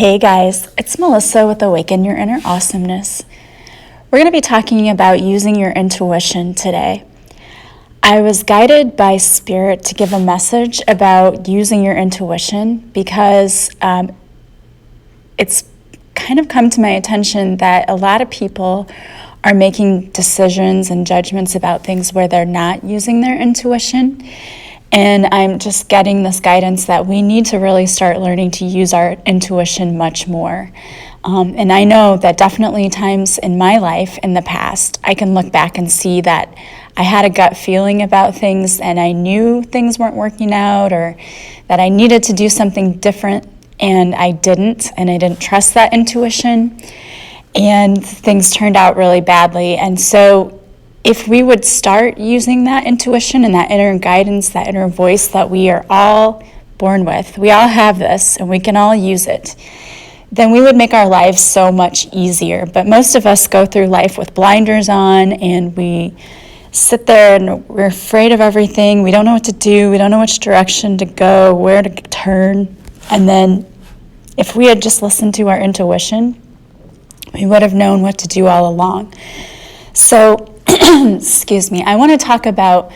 Hey guys, it's Melissa with Awaken Your Inner Awesomeness. We're going to be talking about using your intuition today. I was guided by Spirit to give a message about using your intuition because it's kind of come to my attention that a lot of people are making decisions and judgments about things where they're not using their intuition. And I'm just getting this guidance that we need to really start learning to use our intuition much more. And I know that definitely times in my life in the past, I can look back and see that I had a gut feeling about things and I knew things weren't working out or that I needed to do something different and I didn't trust that intuition and things turned out really badly. And so if we would start using that intuition and that inner guidance, that inner voice that we are all born with, we all have this and we can all use it, then we would make our lives so much easier. But most of us go through life with blinders on and we sit there and we're afraid of everything. We don't know what to do. We don't know which direction to go, where to turn. And then if we had just listened to our intuition, we would have known what to do all along. So excuse me, I want to talk about,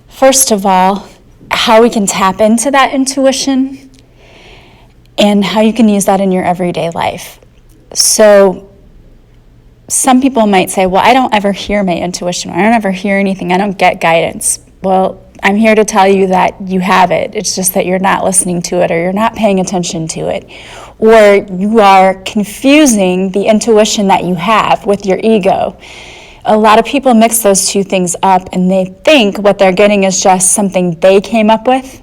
first of all, how we can tap into that intuition and how you can use that in your everyday life. So some people might say, well, I don't ever hear my intuition. I don't ever hear anything. I don't get guidance. Well, I'm here to tell you that you have it. It's just that you're not listening to it or you're not paying attention to it. Or you are confusing the intuition that you have with your ego. A lot of people mix those two things up and they think what they're getting is just something they came up with,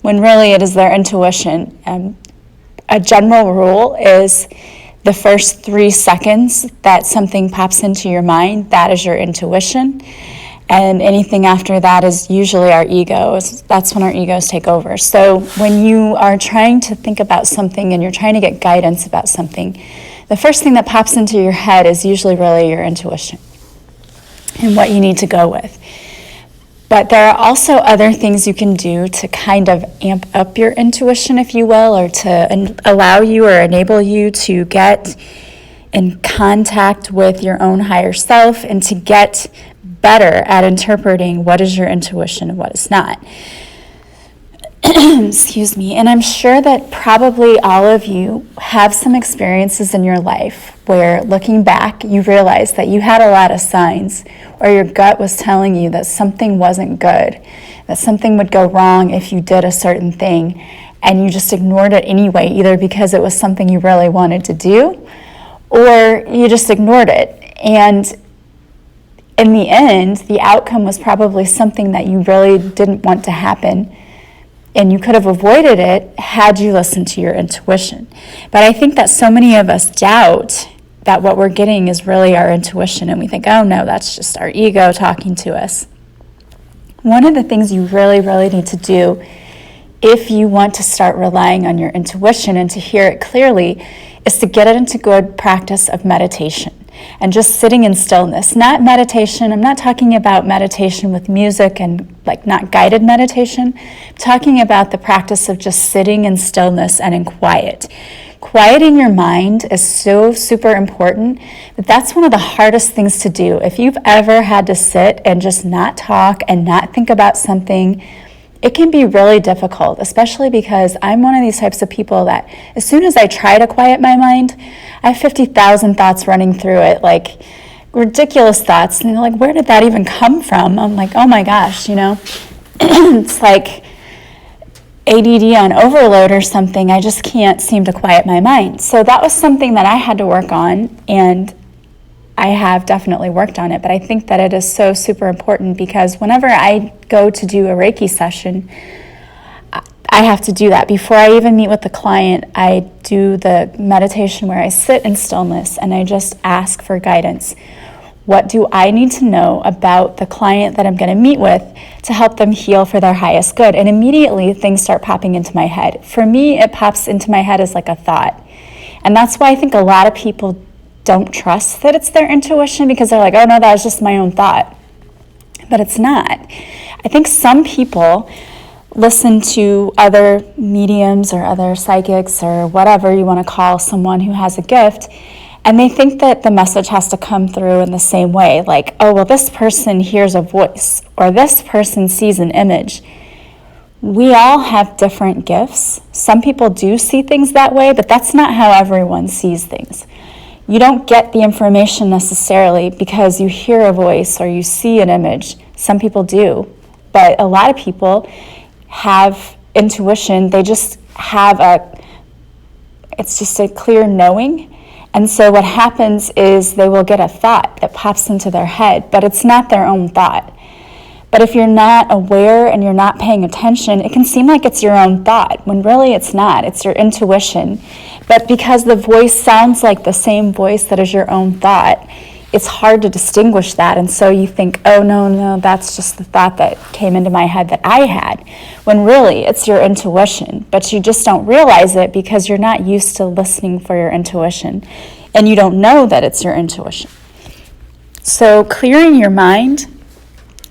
when really it is their intuition. A general rule is the first 3 seconds that something pops into your mind, that is your intuition. And anything after that is usually our egos. That's when our egos take over. So when you are trying to think about something and you're trying to get guidance about something, the first thing that pops into your head is usually really your intuition and what you need to go with. But there are also other things you can do to kind of amp up your intuition, if you will, or to allow you or enable you to get in contact with your own higher self and to get better at interpreting what is your intuition and what is not. Excuse me. And I'm sure that probably all of you have some experiences in your life where, looking back, you realize that you had a lot of signs or your gut was telling you that something wasn't good, that something would go wrong if you did a certain thing, and you just ignored it anyway, either because it was something you really wanted to do or you just ignored it. And in the end, the outcome was probably something that you really didn't want to happen. And you could have avoided it had you listened to your intuition. But I think that so many of us doubt that what we're getting is really our intuition. And we think, oh no, that's just our ego talking to us. One of the things you really, really need to do if you want to start relying on your intuition and to hear it clearly is to get it into good practice of meditation. And just sitting in stillness, not meditation. I'm not talking about meditation with music and like not guided meditation. I'm talking about the practice of just sitting in stillness and in quiet. Quieting your mind is so super important, but that's one of the hardest things to do. If you've ever had to sit and just not talk and not think about something, it can be really difficult, especially because I'm one of these types of people that as soon as I try to quiet my mind, I have 50,000 thoughts running through it, like ridiculous thoughts. And they're like, where did that even come from? I'm like, oh my gosh, it's like ADD on overload or something. I just can't seem to quiet my mind. So that was something that I had to work on, and I have definitely worked on it, but I think that it is so super important because whenever I go to do a Reiki session, I have to do that. Before I even meet with the client, I do the meditation where I sit in stillness and I just ask for guidance. What do I need to know about the client that I'm going to meet with to help them heal for their highest good? And immediately things start popping into my head. For me, it pops into my head as like a thought. And that's why I think a lot of people don't trust that it's their intuition because they're like, oh no, that was just my own thought. But it's not. I think some people listen to other mediums or other psychics or whatever you want to call someone who has a gift, and they think that the message has to come through in the same way, like, oh, well, this person hears a voice or this person sees an image. We all have different gifts. Some people do see things that way, but that's not how everyone sees things. You don't get the information necessarily because you hear a voice or you see an image. Some people do, but a lot of people have intuition. They just have it's just a clear knowing. And so what happens is they will get a thought that pops into their head, but it's not their own thought. But if you're not aware and you're not paying attention, it can seem like it's your own thought, when really it's not. It's your intuition. But because the voice sounds like the same voice that is your own thought, it's hard to distinguish that. And so you think, oh, no, that's just the thought that came into my head that I had, when really it's your intuition. But you just don't realize it because you're not used to listening for your intuition. And you don't know that it's your intuition. So clearing your mind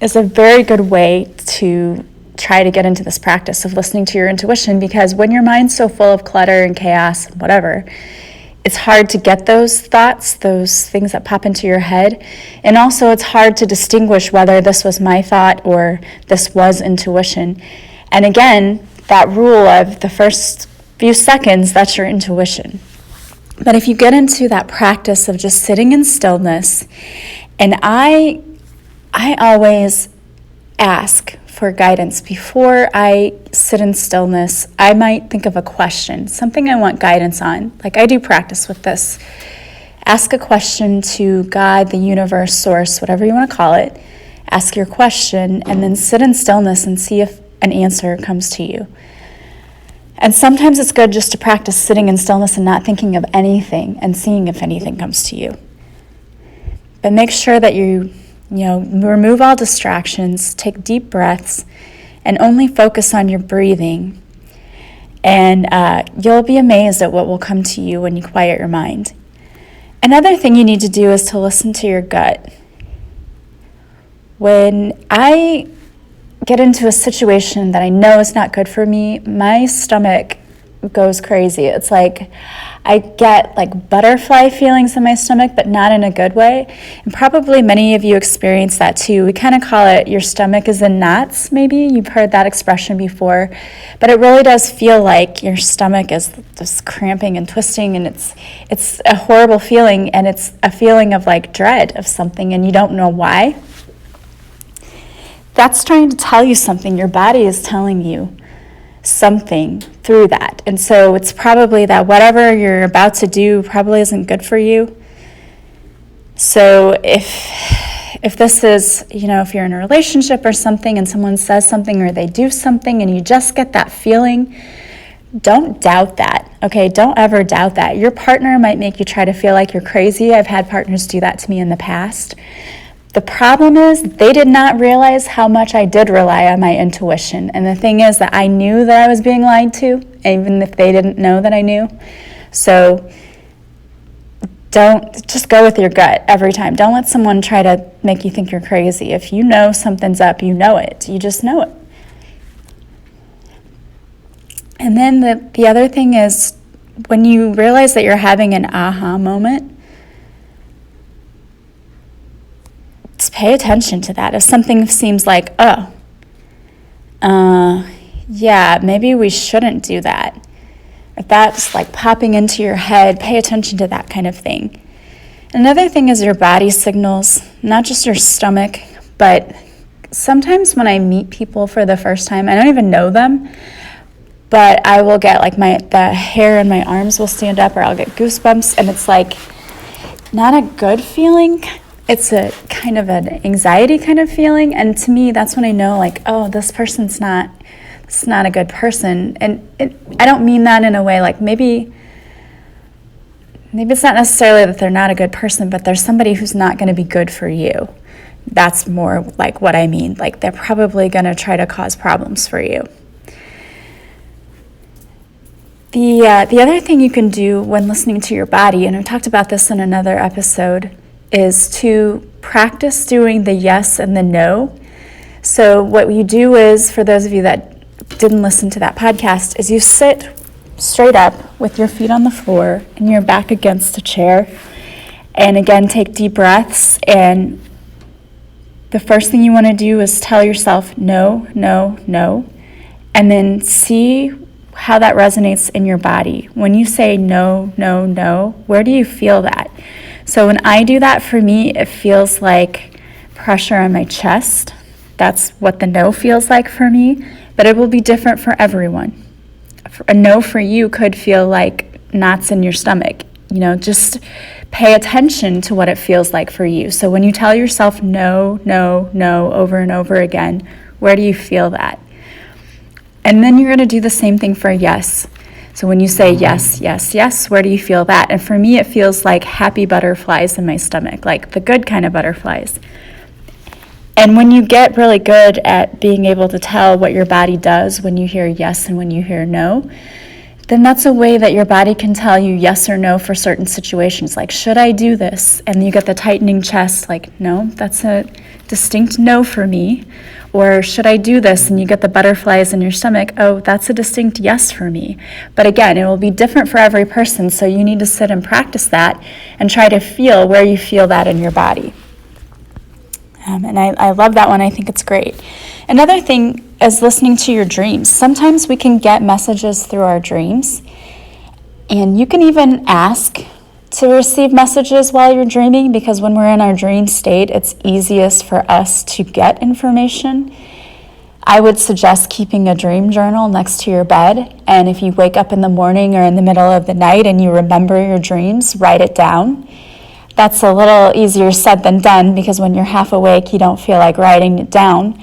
is a very good way to try to get into this practice of listening to your intuition, because when your mind's so full of clutter and chaos and whatever, it's hard to get those thoughts, those things that pop into your head. And also it's hard to distinguish whether this was my thought or this was intuition. And again, that rule of the first few seconds, that's your intuition. But if you get into that practice of just sitting in stillness, and I always ask for guidance. Before I sit in stillness, I might think of a question, something I want guidance on. Like I do practice with this. Ask a question to God, the universe, source, whatever you want to call it. Ask your question and then sit in stillness and see if an answer comes to you. And sometimes it's good just to practice sitting in stillness and not thinking of anything and seeing if anything comes to you. But make sure that you remove all distractions, take deep breaths, and only focus on your breathing. And you'll be amazed at what will come to you when you quiet your mind. Another thing you need to do is to listen to your gut. When I get into a situation that I know is not good for me, my stomach goes crazy. It's like I get like butterfly feelings in my stomach, but not in a good way. And probably many of you experience that too. We kind of call it your stomach is in knots, maybe. You've heard that expression before. But it really does feel like your stomach is just cramping and twisting, and it's a horrible feeling, and it's a feeling of like dread of something, and you don't know why. That's trying to tell you something. Your body is telling you something through that. And so it's probably that whatever you're about to do probably isn't good for you. So if this is, if you're in a relationship or something and someone says something or they do something and you just get that feeling, don't doubt that, okay? Don't ever doubt that. Your partner might make you try to feel like you're crazy. I've had partners do that to me in the past. The problem is they did not realize how much I did rely on my intuition. And the thing is that I knew that I was being lied to, even if they didn't know that I knew. So don't just go with your gut every time. Don't let someone try to make you think you're crazy. If you know something's up, you know it. You just know it. And then the other thing is when you realize that you're having an aha moment, just pay attention to that. If something seems like, yeah, maybe we shouldn't do that. If that's like popping into your head, pay attention to that kind of thing. Another thing is your body signals, not just your stomach, but sometimes when I meet people for the first time, I don't even know them, but I will get like the hair in my arms will stand up, or I'll get goosebumps, and it's like not a good feeling. It's a kind of an anxiety kind of feeling, and to me, that's when I know, like, oh, this person's not a good person. And I don't mean that in a way like maybe it's not necessarily that they're not a good person, but there's somebody who's not going to be good for you. That's more like what I mean. Like they're probably going to try to cause problems for you. The other thing you can do when listening to your body, and I talked about this in another episode, is to practice doing the yes and the no. So what you do is, for those of you that didn't listen to that podcast, is you sit straight up with your feet on the floor and your back against a chair. And again, take deep breaths. And the first thing you want to do is tell yourself no, no, no. And then see how that resonates in your body. When you say no, no, no, where do you feel that? So when I do that, for me, it feels like pressure on my chest. That's what the no feels like for me, but it will be different for everyone. A no for you could feel like knots in your stomach. Just pay attention to what it feels like for you. So when you tell yourself no, no, no over and over again, where do you feel that? And then you're going to do the same thing for yes. So when you say yes, yes, yes, where do you feel that? And for me, it feels like happy butterflies in my stomach, like the good kind of butterflies. And when you get really good at being able to tell what your body does when you hear yes and when you hear no, then that's a way that your body can tell you yes or no for certain situations. Like, should I do this? And you get the tightening chest, like, no, that's a distinct no for me. Or should I do this? And you get the butterflies in your stomach, oh, that's a distinct yes for me. But again, it will be different for every person, so you need to sit and practice that and try to feel where you feel that in your body. And I love that one. I think it's great. Another thing is listening to your dreams. Sometimes we can get messages through our dreams, and you can even ask to receive messages while you're dreaming, because when we're in our dream state, it's easiest for us to get information. I would suggest keeping a dream journal next to your bed, and if you wake up in the morning or in the middle of the night and you remember your dreams, write it down. That's a little easier said than done, because when you're half awake, you don't feel like writing it down.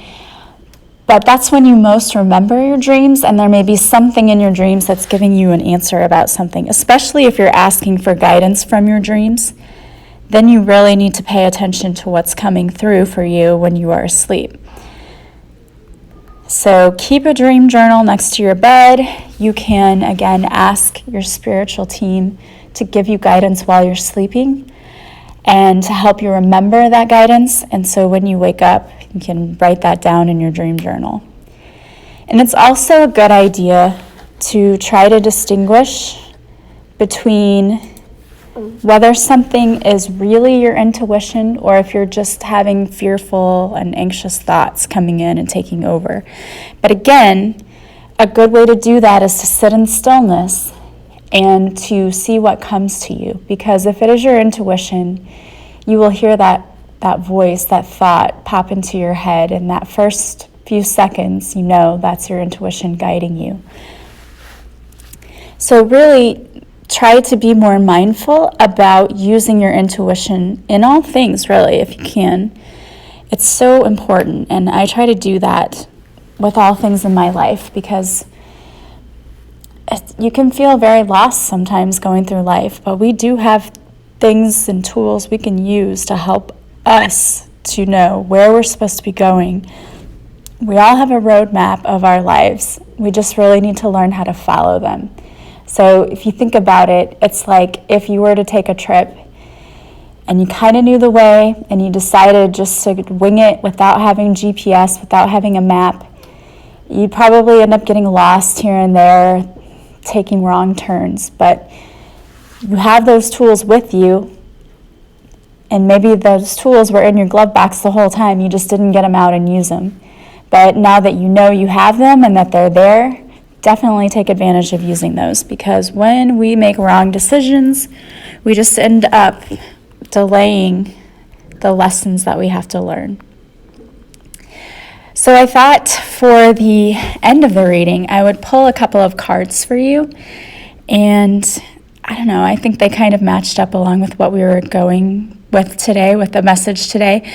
But that's when you most remember your dreams, and there may be something in your dreams that's giving you an answer about something, especially if you're asking for guidance from your dreams. Then you really need to pay attention to what's coming through for you when you are asleep. So keep a dream journal next to your bed. You can, again, ask your spiritual team to give you guidance while you're sleeping and to help you remember that guidance. And so when you wake up, you can write that down in your dream journal. And it's also a good idea to try to distinguish between whether something is really your intuition or if you're just having fearful and anxious thoughts coming in and taking over. But again, a good way to do that is to sit in stillness and to see what comes to you. Because if it is your intuition, you will hear that voice, that thought pop into your head, and that first few seconds, you know that's your intuition guiding you. So really try to be more mindful about using your intuition in all things, really, if you can. It's so important, and I try to do that with all things in my life, because you can feel very lost sometimes going through life, but we do have things and tools we can use to help us to know where we're supposed to be going. We all have a roadmap of our lives. We just really need to learn how to follow them. So if you think about it, it's like if you were to take a trip and you kind of knew the way and you decided just to wing it without having GPS, without having a map, you'd probably end up getting lost here and there, taking wrong turns. But you have those tools with you, and maybe those tools were in your glove box the whole time, you just didn't get them out and use them. But now that you know you have them and that they're there, definitely take advantage of using those, because when we make wrong decisions, we just end up delaying the lessons that we have to learn. So I thought for the end of the reading, I would pull a couple of cards for you, and I don't know, I think they kind of matched up along with what we were going with today, with the message today.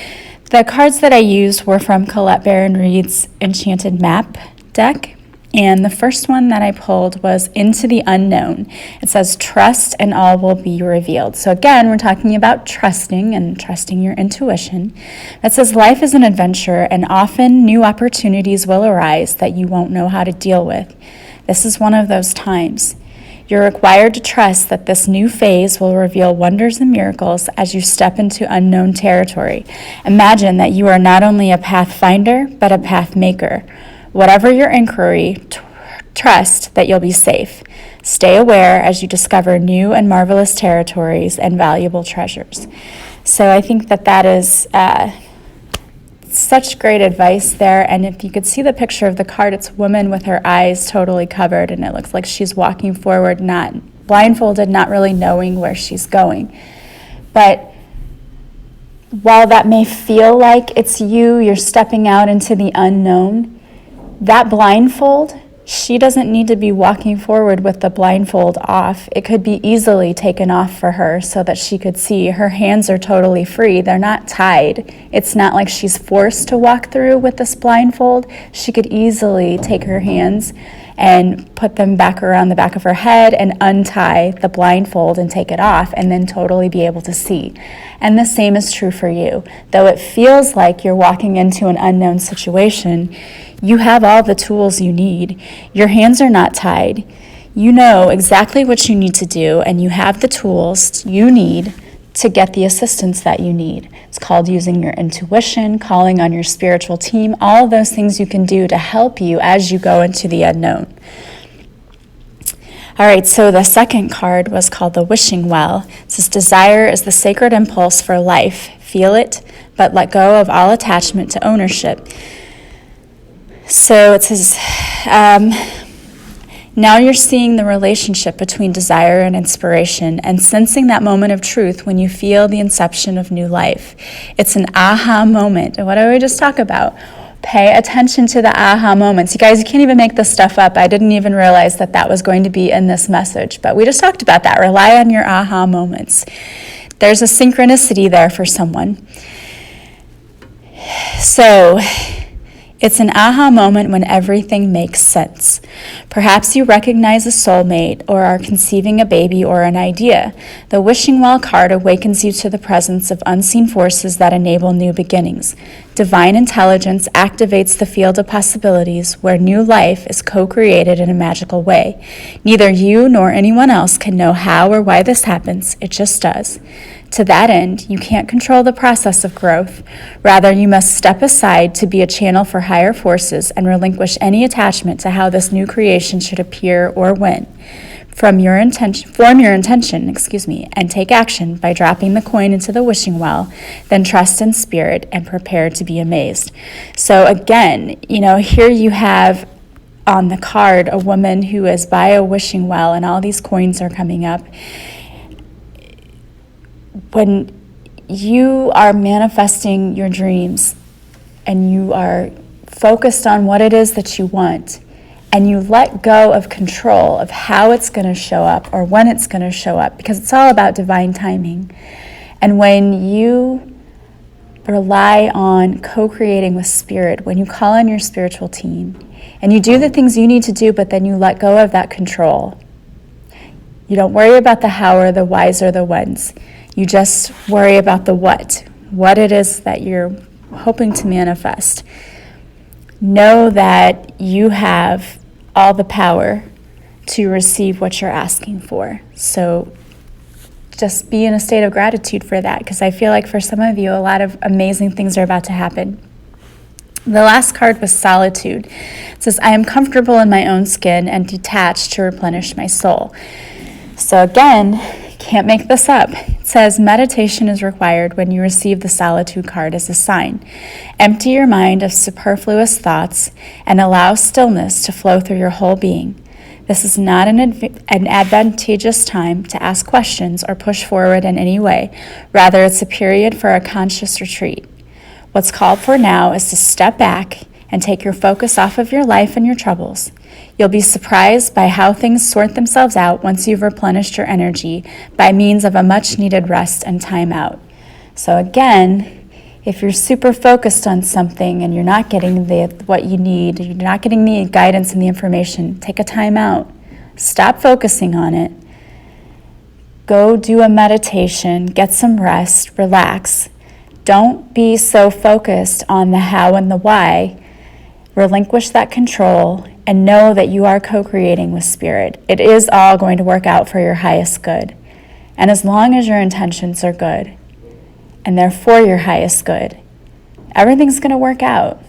The cards that I used were from Colette Baron-Reid's Enchanted Map deck, and the first one that I pulled was Into the Unknown. It says, trust and all will be revealed. So again, we're talking about trusting and trusting your intuition. It says, life is an adventure, and often new opportunities will arise that you won't know how to deal with. This is one of those times. You're required to trust that this new phase will reveal wonders and miracles as you step into unknown territory. Imagine that you are not only a pathfinder, but a path maker. Whatever your inquiry, trust that you'll be safe. Stay aware as you discover new and marvelous territories and valuable treasures. So I think that is such great advice there. And if you could see the picture of the card, it's a woman with her eyes totally covered, and it looks like she's walking forward, not blindfolded, not really knowing where she's going. But while that may feel like it's you're stepping out into the unknown, that blindfold, she doesn't need to be walking forward with the blindfold off. It could be easily taken off for her so that she could see. Her hands are totally free. They're not tied. It's not like she's forced to walk through with this blindfold. She could easily take her hands and put them back around the back of her head and untie the blindfold and take it off and then totally be able to see. And the same is true for you. Though it feels like you're walking into an unknown situation, you have all the tools you need. Your hands are not tied. You know exactly what you need to do, and you have the tools you need to get the assistance that you need. It's called using your intuition, calling on your spiritual team, all of those things you can do to help you as you go into the unknown. All right, so the second card was called the Wishing Well. It says, desire is the sacred impulse for life. Feel it, but let go of all attachment to ownership. So it says, now you're seeing the relationship between desire and inspiration and sensing that moment of truth when you feel the inception of new life. It's an aha moment. And what did we just talk about? Pay attention to the aha moments. You guys, you can't even make this stuff up. I didn't even realize that was going to be in this message, but we just talked about that. Rely on your aha moments. There's a synchronicity there for someone. So it's an aha moment when everything makes sense. Perhaps you recognize a soulmate or are conceiving a baby or an idea. The Wishing Well card awakens you to the presence of unseen forces that enable new beginnings. Divine intelligence activates the field of possibilities where new life is co-created in a magical way. Neither you nor anyone else can know how or why this happens. It just does. To that end, you can't control the process of growth. Rather, you must step aside to be a channel for higher forces and relinquish any attachment to how this new creation should appear or when. Form your intention, and take action by dropping the coin into the wishing well, then trust in spirit and prepare to be amazed. So again, here you have on the card a woman who is by a wishing well, and all these coins are coming up. When you are manifesting your dreams and you are focused on what it is that you want, and you let go of control of how it's going to show up or when it's going to show up, because it's all about divine timing. And when you rely on co-creating with spirit, when you call on your spiritual team, and you do the things you need to do, but then you let go of that control. You don't worry about the how or the whys or the whens. You just worry about the what it is that you're hoping to manifest. Know that you have all the power to receive what you're asking for. So just be in a state of gratitude for that, because I feel like for some of you, a lot of amazing things are about to happen. The last card was Solitude. It says, I am comfortable in my own skin and detached to replenish my soul. So again, can't make this up. It says meditation is required when you receive the Solitude card as a sign. Empty your mind of superfluous thoughts and allow stillness to flow through your whole being. This is not an advantageous time to ask questions or push forward in any way. Rather, it's a period for a conscious retreat. What's called for now is to step back and take your focus off of your life and your troubles. You'll be surprised by how things sort themselves out once you've replenished your energy by means of a much-needed rest and time out. So again, if you're super focused on something and you're not getting what you need, you're not getting the guidance and the information, take a time out. Stop focusing on it. Go do a meditation, get some rest, relax. Don't be so focused on the how and the why. Relinquish that control and know that you are co-creating with spirit. It is all going to work out for your highest good. And as long as your intentions are good and they're for your highest good, everything's going to work out.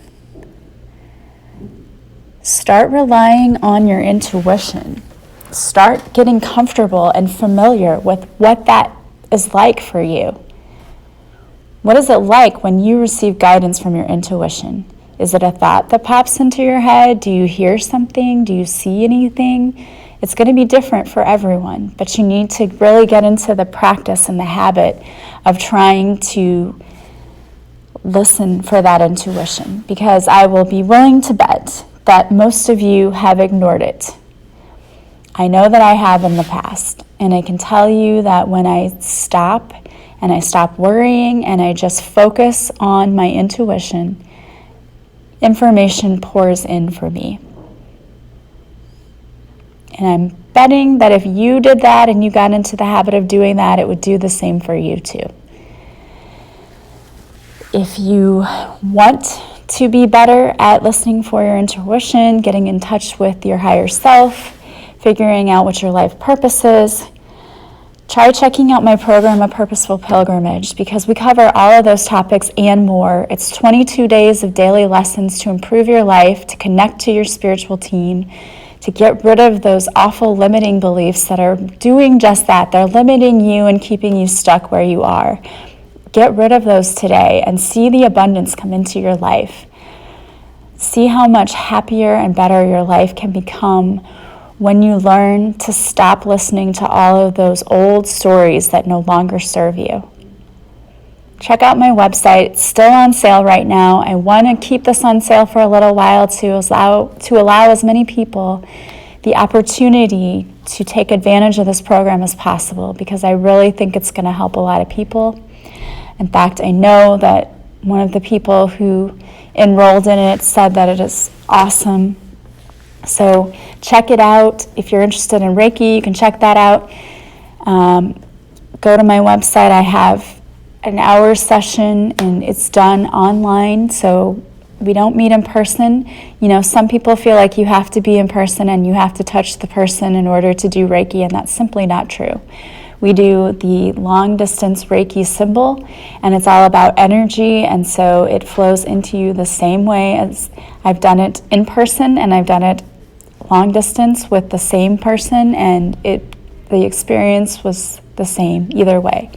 Start relying on your intuition. Start getting comfortable and familiar with what that is like for you. What is it like when you receive guidance from your intuition? Is it a thought that pops into your head? Do you hear something? Do you see anything? It's going to be different for everyone, but you need to really get into the practice and the habit of trying to listen for that intuition, because I will be willing to bet that most of you have ignored it. I know that I have in the past, and I can tell you that when I stop and I stop worrying and I just focus on my intuition, information pours in for me. And I'm betting that if you did that and you got into the habit of doing that, it would do the same for you too. If you want to be better at listening for your intuition, getting in touch with your higher self, figuring out what your life purpose is, try checking out my program, A Purposeful Pilgrimage, because we cover all of those topics and more. It's 22 days of daily lessons to improve your life, to connect to your spiritual team, to get rid of those awful limiting beliefs that are doing just that. They're limiting you and keeping you stuck where you are. Get rid of those today and see the abundance come into your life. See how much happier and better your life can become when you learn to stop listening to all of those old stories that no longer serve you. Check out my website. It's still on sale right now. I want to keep this on sale for a little while to allow as many people the opportunity to take advantage of this program as possible, because I really think it's going to help a lot of people. In fact, I know that one of the people who enrolled in it said that it is awesome. So check it out. If you're interested in Reiki, you can check that out. Go to my website. I have an hour session and it's done online, so we don't meet in person. You know, some people feel like you have to be in person and you have to touch the person in order to do Reiki, and that's simply not true. We do the long distance Reiki symbol, and it's all about energy, and so it flows into you the same way as I've done it in person, and I've done it long distance with the same person, and the experience was the same either way.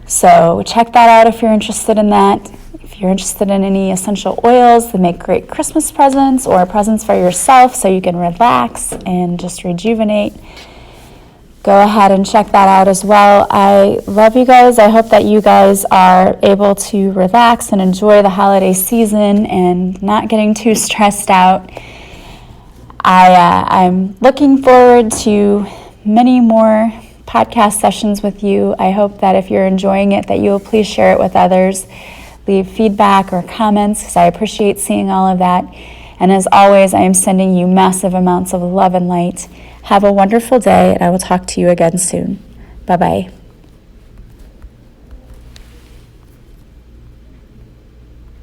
So check that out if you're interested in that. If you're interested in any essential oils that make great Christmas presents or presents for yourself so you can relax and just rejuvenate, go ahead and check that out as well. I love you guys. I hope that you guys are able to relax and enjoy the holiday season and not getting too stressed out. I'm looking forward to many more podcast sessions with you. I hope that if you're enjoying it, that you will please share it with others. Leave feedback or comments, because I appreciate seeing all of that. And as always, I am sending you massive amounts of love and light. Have a wonderful day, and I will talk to you again soon. Bye-bye.